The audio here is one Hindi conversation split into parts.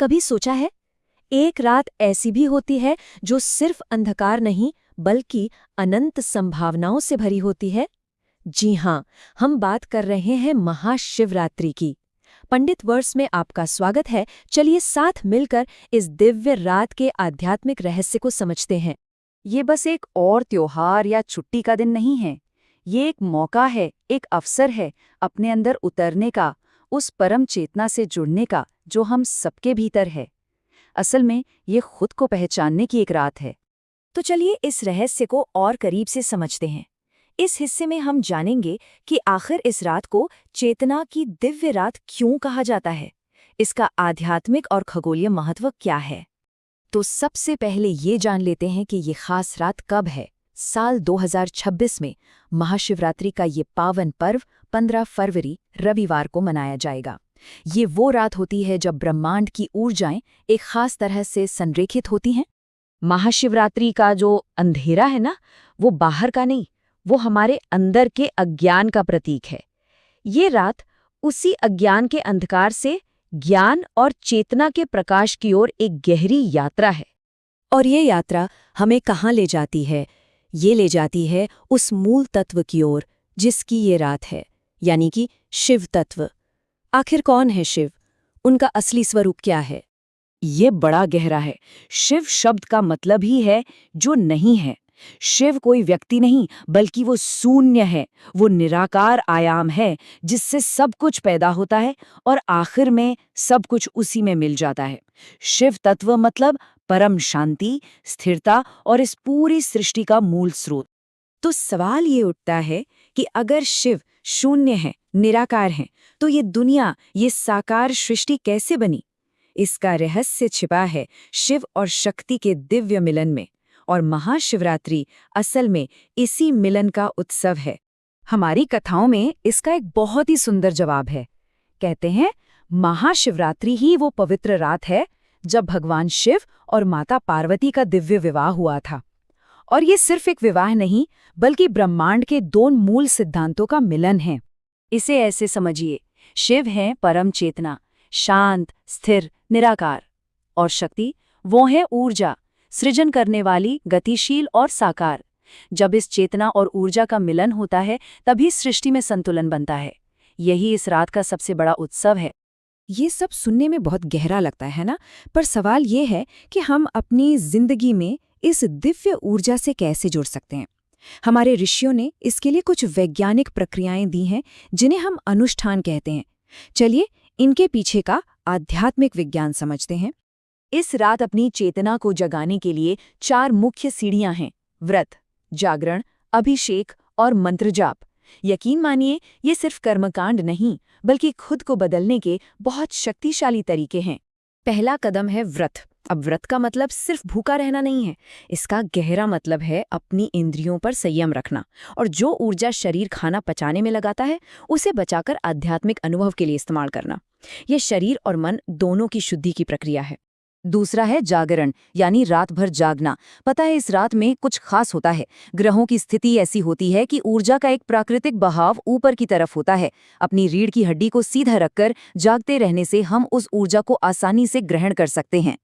कभी सोचा है, एक रात ऐसी भी होती है जो सिर्फ अंधकार नहीं बल्कि अनंत संभावनाओं से भरी होती है। जी हाँ, हम बात कर रहे हैं महाशिवरात्रि की। पंडित वर्स में आपका स्वागत है। चलिए साथ मिलकर इस दिव्य रात के आध्यात्मिक रहस्य को समझते हैं। ये बस एक और त्योहार या छुट्टी का दिन नहीं है। ये एक मौका है, एक अवसर है अपने अंदर उतरने का, उस परम चेतना से जुड़ने का जो हम सबके भीतर है। असल में ये खुद को पहचानने की एक रात है। तो चलिए इस रहस्य को और करीब से समझते हैं। इस हिस्से में हम जानेंगे कि आखिर इस रात को चेतना की दिव्य रात क्यों कहा जाता है, इसका आध्यात्मिक और खगोलीय महत्व क्या है। तो सबसे पहले ये जान लेते हैं कि ये खास रात कब है। साल 2026 में महाशिवरात्रि का ये पावन पर्व 15 फरवरी रविवार को मनाया जाएगा। ये वो रात होती है जब ब्रह्मांड की ऊर्जाएं एक खास तरह से संरेखित होती हैं। महाशिवरात्रि का जो अंधेरा है ना, वो बाहर का नहीं, वो हमारे अंदर के अज्ञान का प्रतीक है। ये रात उसी अज्ञान के अंधकार से ज्ञान और चेतना के प्रकाश की ओर एक गहरी यात्रा है। और ये यात्रा हमें कहाँ ले जाती है? ये ले जाती है उस मूल तत्व की ओर जिसकी ये रात है, यानी कि शिव तत्व। आखिर कौन है शिव? उनका असली स्वरूप क्या है? ये बड़ा गहरा है। शिव शब्द का मतलब ही है जो नहीं है। शिव कोई व्यक्ति नहीं, बल्कि वो शून्य है। वो निराकार आयाम है जिससे सब कुछ पैदा होता है और आखिर में सब कुछ उसी में मिल जाता है। शिव तत्व मतलब परम शांति, स्थिरता और इस पूरी सृष्टि का मूल स्रोत। तो सवाल ये उठता है कि अगर शिव शून्य है, निराकार है, तो ये दुनिया, ये साकार सृष्टि कैसे बनी? इसका रहस्य छिपा है शिव और शक्ति के दिव्य मिलन में, और महाशिवरात्रि असल में इसी मिलन का उत्सव है। हमारी कथाओं में इसका एक बहुत ही सुंदर जवाब है। कहते हैं, महाशिवरात्रि ही वो पवित्र रात है जब भगवान शिव और माता पार्वती का दिव्य विवाह हुआ था। और ये सिर्फ एक विवाह नहीं, बल्कि ब्रह्मांड के दो मूल सिद्धांतों का मिलन है। इसे ऐसे समझिए, शिव है परम चेतना, शांत, स्थिर, निराकार, और शक्ति वो है ऊर्जा, सृजन करने वाली, गतिशील और साकार। जब इस चेतना और ऊर्जा का मिलन होता है, तभी सृष्टि में संतुलन बनता है। यही इस रात का सबसे बड़ा उत्सव है। ये सब सुनने में बहुत गहरा लगता है ना, पर सवाल ये है कि हम अपनी जिंदगी में इस दिव्य ऊर्जा से कैसे जुड़ सकते हैं। हमारे ऋषियों ने इसके लिए कुछ वैज्ञानिक प्रक्रियाएं दी हैं जिन्हें हम अनुष्ठान कहते हैं। चलिए इनके पीछे का आध्यात्मिक विज्ञान समझते हैं। इस रात अपनी चेतना को जगाने के लिए 4 मुख्य सीढ़ियां हैं: व्रत, जागरण, अभिषेक और मंत्र जाप। यकीन मानिए, ये सिर्फ कर्मकांड नहीं, बल्कि खुद को बदलने के बहुत शक्तिशाली तरीके हैं। पहला कदम है व्रत। अब व्रत का मतलब सिर्फ भूखा रहना नहीं है, इसका गहरा मतलब है अपनी इंद्रियों पर संयम रखना, और जो ऊर्जा शरीर खाना पचाने में लगाता है उसे बचाकर आध्यात्मिक अनुभव के लिए इस्तेमाल करना। यह शरीर और मन दोनों की शुद्धि की प्रक्रिया है। दूसरा है जागरण, यानी रात भर जागना। पता है, इस रात में कुछ खास होता है। ग्रहों की स्थिति ऐसी होती है कि ऊर्जा का एक प्राकृतिक बहाव ऊपर की तरफ होता है। अपनी रीढ़ की हड्डी को सीधा रखकर जागते रहने से हम उस ऊर्जा को आसानी से ग्रहण कर सकते हैं।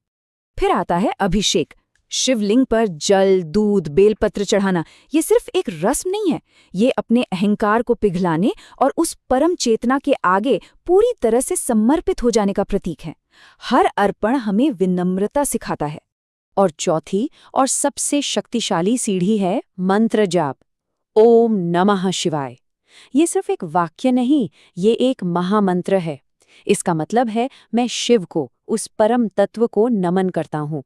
फिर आता है अभिषेक। शिवलिंग पर जल, दूध, बेलपत्र चढ़ाना ये सिर्फ एक रस्म नहीं है, ये अपने अहंकार को पिघलाने और उस परम चेतना के आगे पूरी तरह से समर्पित हो जाने का प्रतीक है। हर अर्पण हमें विनम्रता सिखाता है। और चौथी और सबसे शक्तिशाली सीढ़ी है मंत्र जाप। ओम नमः शिवाय। ये सिर्फ एक वाक्य नहीं, ये एक महामंत्र है। इसका मतलब है मैं शिव को, उस परम तत्व को नमन करता हूँ।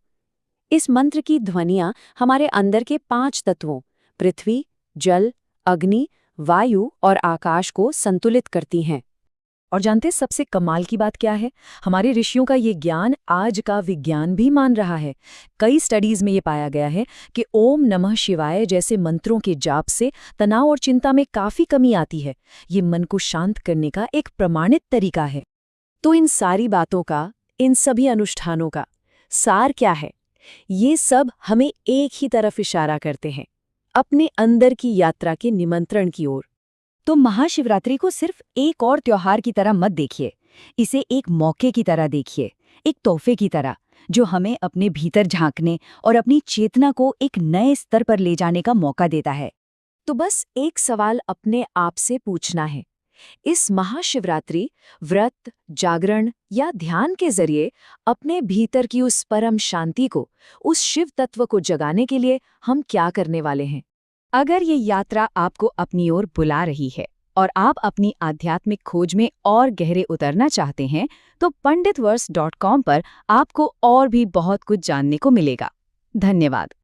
इस मंत्र की ध्वनियां हमारे अंदर के 5 तत्वों पृथ्वी, जल, अग्नि, वायु और आकाश को संतुलित करती हैं। और जानते सबसे कमाल की बात क्या है? हमारे ऋषियों का ये ज्ञान आज का विज्ञान भी मान रहा है। कई स्टडीज में ये पाया गया है कि ओम नमः शिवाय जैसे मंत्रों के जाप से तनाव और चिंता में काफी कमी आती है। ये मन को शांत करने का एक प्रमाणित तरीका है। तो इन सारी बातों का, इन सभी अनुष्ठानों का सार क्या है? ये सब हमें एक ही तरफ इशारा करते हैं, अपने अंदर की यात्रा के निमंत्रण की ओर। तो महाशिवरात्रि को सिर्फ एक और त्योहार की तरह मत देखिए, इसे एक मौके की तरह देखिए, एक तोहफे की तरह, जो हमें अपने भीतर झांकने और अपनी चेतना को एक नए स्तर पर ले जाने का मौका देता है। तो बस एक सवाल अपने आप से पूछना है, इस महाशिवरात्रि व्रत, जागरण या ध्यान के जरिए अपने भीतर की उस परम शांति को, उस शिव तत्व को जगाने के लिए हम क्या करने वाले हैं? अगर ये यात्रा आपको अपनी ओर बुला रही है और आप अपनी आध्यात्मिक खोज में और गहरे उतरना चाहते हैं, तो panditverse.com पर आपको और भी बहुत कुछ जानने को मिलेगा। धन्यवाद।